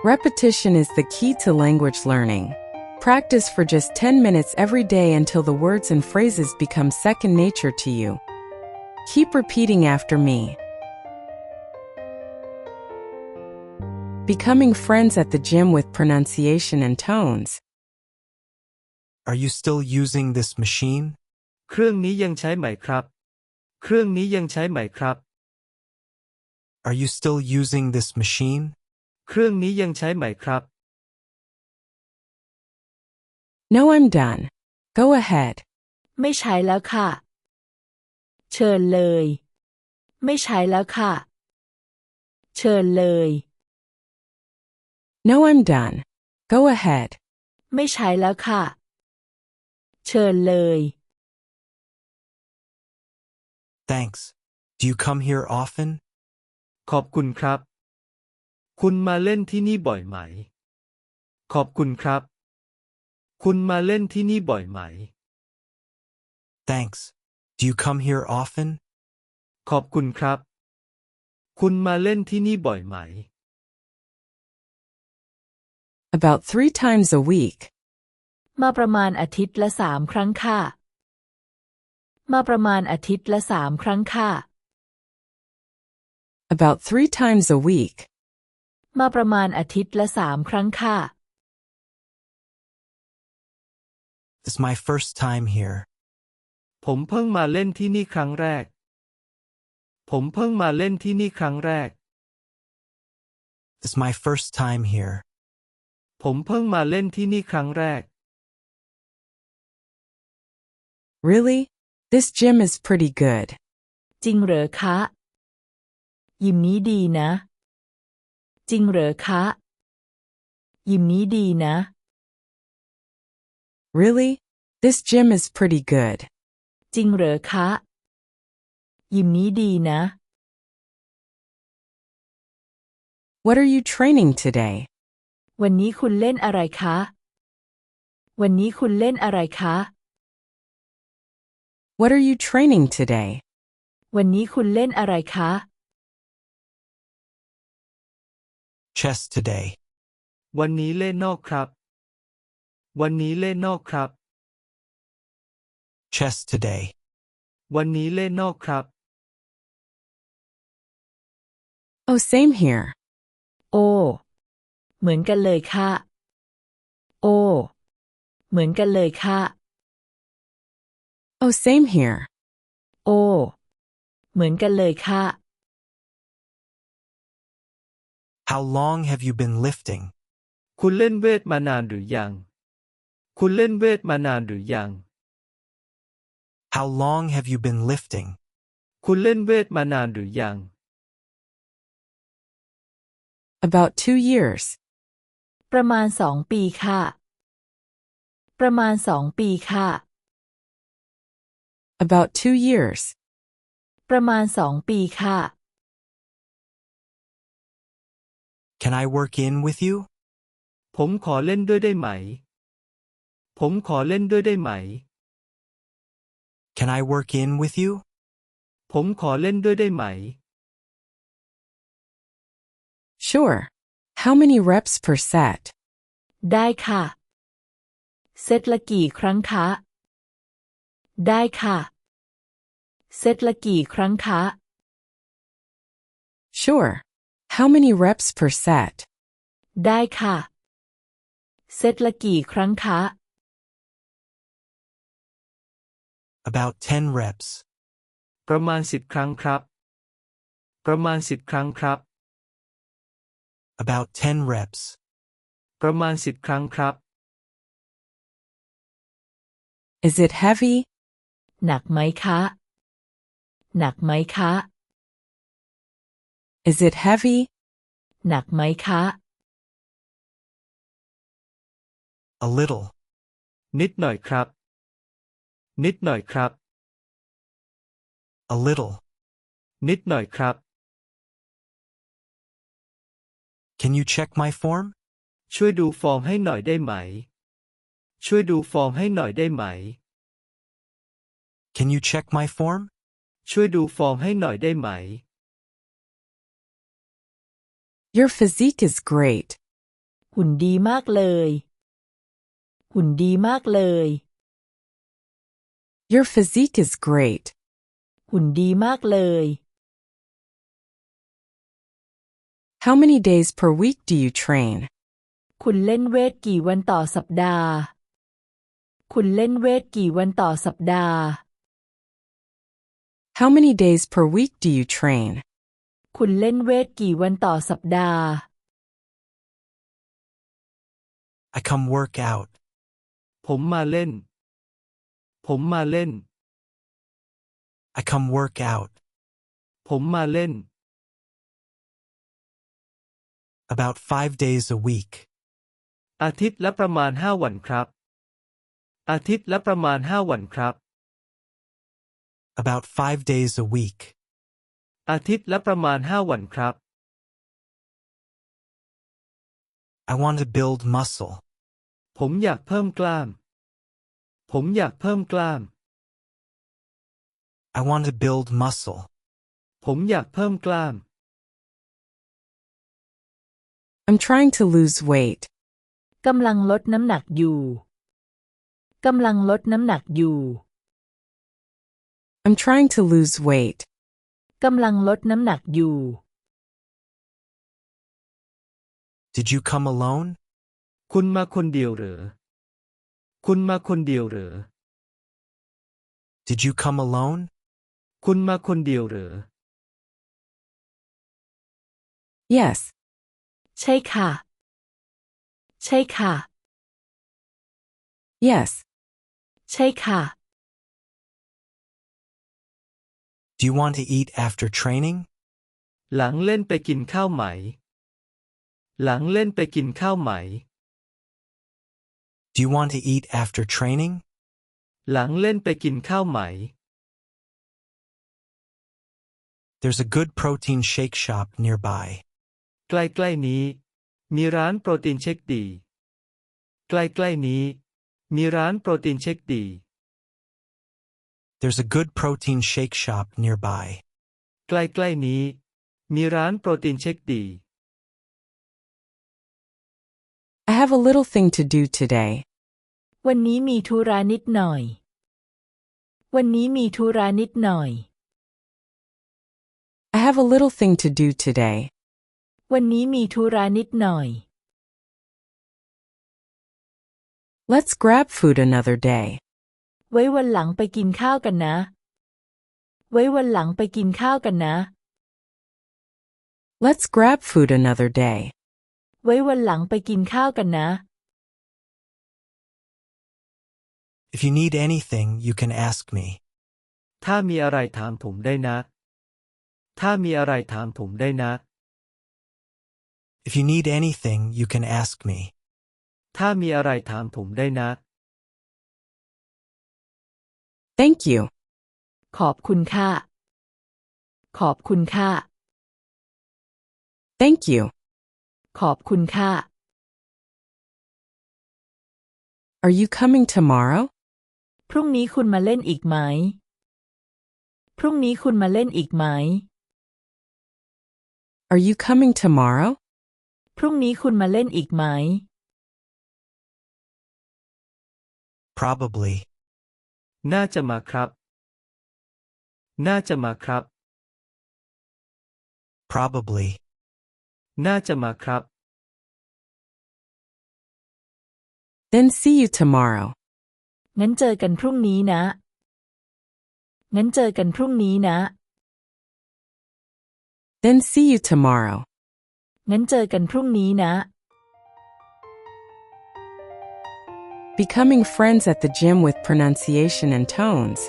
Repetition is the key to language learning. Practice for just 10 minutes every day until the words and phrases become second nature to you. Keep repeating after me. Becoming friends at the gym with pronunciation and tones. Are you still using this machine? เครื่องนี้ยังใช้ไหมครับ เครื่องนี้ยังใช้ไหมครับ Are you still using this machine? เครื่องนี้ยังใช้ไหมครับ No, I'm done. Go ahead. ไม่ใช้แล้วค่ะ เชิญเลย ไม่ใช้แล้วค่ะ เชิญเลย No, I'm done. Go ahead. ไม่ใช้แล้วค่ะ เชิญเลย Thanks. Do you come here often? ขอบคุณครับ คุณมาเล่นที่นี่บ่อยไหม ขอบคุณครับ คุณมาเล่นที่นี่บ่อยไหม Thanks. Do you come here often? ขอบคุณครับ คุณมาเล่นที่นี่บ่อยไหม About 3 times a week. มาประมาณอาทิตย์ละ3 ครั้งค่ะ มาประมาณอาทิตย์ละ3 ครั้งค่ะ About 3 times a week. มาประมาณอาทิตย์ละ3 ครั้งค่ะ It's my first time here. ผมเพิ่งมาเล่นที่นี่ครั้งแรก ผมเพิ่งมาเล่นที่นี่ครั้งแรก It's my first time here. ผมเพิ่งมาเล่นที่นี่ครั้งแรก Really? This gym is pretty good. จริงเหรอคะ ยิมนี้ดีนะ จริงเหรอคะ ยิมนี้ดีนะ Really? This gym is pretty good. จริงเหรอคะ ยิมนี้ดีนะ What are you training today? วันนี้คุณเล่นอะไรคะ วันนี้คุณเล่นอะไรคะ What are you training today? วันนี้คุณเล่นอะไรคะ Chess today. วันนี้เล่นนอกครับ วันนี้เล่นนอกครับ Chess today. วันนี้เล่นนอกครับ Oh, same here. โอ้ เหมือนกันเลยค่ะ โอ้ เหมือนกันเลยค่ะ Oh, same here. โอ้ เหมือนกันเลยค่ะ How long have you been lifting? คุณเล่นเวทมานานหรือยัง คุณเล่นเวทมานานหรือยัง How long have you been lifting? คุณเล่นเวทมานานหรือยัง About 2 years. ประมาณ2 ปีค่ะ ประมาณ2 ปีค่ะ About 2 years. ประมาณ2 ปีค่ะ Can I work in with you? ผมขอเล่นด้วยได้ไหม ผมขอเล่นด้วยได้ไหม Can I work in with you? ผมขอเล่นด้วยได้ไหม Sure. How many reps per set? ได้ค่ะ เซตละกี่ครั้งคะ ได้ค่ะ เซตละกี่ครั้งคะ Sure. How many reps per set? ได้ค่ะ เซตละกี่ครั้งคะ About 10 reps. ประมาณ10 ครั้งครับ ประมาณ10 ครั้งครับ About 10 reps. ประมาณ10 ครั้งครับ Is it heavy? หนักไหมคะ หนักไหมคะ Is it heavy? หนักไหมคะ A little. นิดหน่อยครับ นิดหน่อยครับ A little. นิดหน่อยครับ Can you check my form? ช่วยดูฟอร์มให้หน่อยได้ไหม ช่วยดูฟอร์มให้หน่อยได้ไหม Can you check my form? ช่วยดูฟอร์มให้หน่อยได้ไหม Your physique is great. หุ่นดีมากเลยหุ่นดีมากเลย Your physique is great. หุ่นดีมากเลย How many days per week do you train? คุณเล่นเวทกี่วันต่อสัปดาห์ คุณเล่นเวทกี่วันต่อสัปดาห์ How many days per week do you train? คุณเล่นเวทกี่วันต่อสัปดาห์ I come work out. ผมมาเล่น ผมมาเล่น I come work out. ผมมาเล่น About 5 days a week. อาทิตย์ละประมาณ5 วันครับ อาทิตย์ละประมาณ5 วันครับ About 5 days a week. อาทิตย์ละประมาณ5 วันครับ I want to build muscle. ผมอยากเพิ่มกล้าม ผมอยากเพิ่มกล้าม I want to build muscle. ผมอยากเพิ่มกล้าม I'm trying to lose weight. กำลังลดน้ำหนักอยู่ กำลังลดน้ำหนักอยู่ I'm trying to lose weight. กำลังลดน้ำหนักอยู่ Did you come alone? คุณมาคนเดียวหรือ คุณมาคนเดียวหรือ Did you come alone? คุณมาคนเดียวหรือ Yes. ใช่ค่ะ ใช่ค่ะ Yes. ใช่ค่ะ Do you want to eat after training? หลังเล่นไปกินข้าวไหม หลังเล่นไปกินข้าวไหม Do you want to eat after training? หลังเล่นไปกินข้าวไหม There's a good protein shake shop nearby. ใกล้ๆนี้ มีร้านโปรตีนเชคดี ใกล้ๆนี้ มีร้านโปรตีนเชคดี There's a good protein shake shop nearby. ใกล้ๆนี้ มีร้านโปรตีนเชคดี I have a little thing to do today. วันนี้มีธุระนิดหน่อย วันนี้มีธุระนิดหน่อย I have a little thing to do today. วันนี้มีธุระนิดหน่อย Let's grab food another day. ไว้วันหลังไปกินข้าวกันนะ ไว้วันหลังไปกินข้าวกันนะ Let's grab food another day. ไว้วันหลังไปกินข้าวกันนะ If you need anything, you can ask me. ถ้ามีอะไรถามผมได้นะ ถ้ามีอะไรถามผมได้นะ If you need anything, you can ask me. ถ้ามีอะไรถามผมได้นะ Thank you. ขอบคุณค่ะ ขอบคุณค่ะ Thank you. ขอบคุณค่ะ Are you coming tomorrow? พรุ่งนี้คุณมาเล่นอีกไหม พรุ่งนี้คุณมาเล่นอีกไหม Are you coming tomorrow? พรุ่งนี้คุณมาเล่นอีกไหม Probably. น่าจะมาครับ น่าจะมาครับ Probably. น่าจะมาครับ Then see you tomorrow. งั้นเจอกันพรุ่งนี้นะ งั้นเจอกันพรุ่งนี้นะ Then see you tomorrow. งั้นเจอกันพรุ่งนี้นะ Becoming friends at the gym with pronunciation and tones.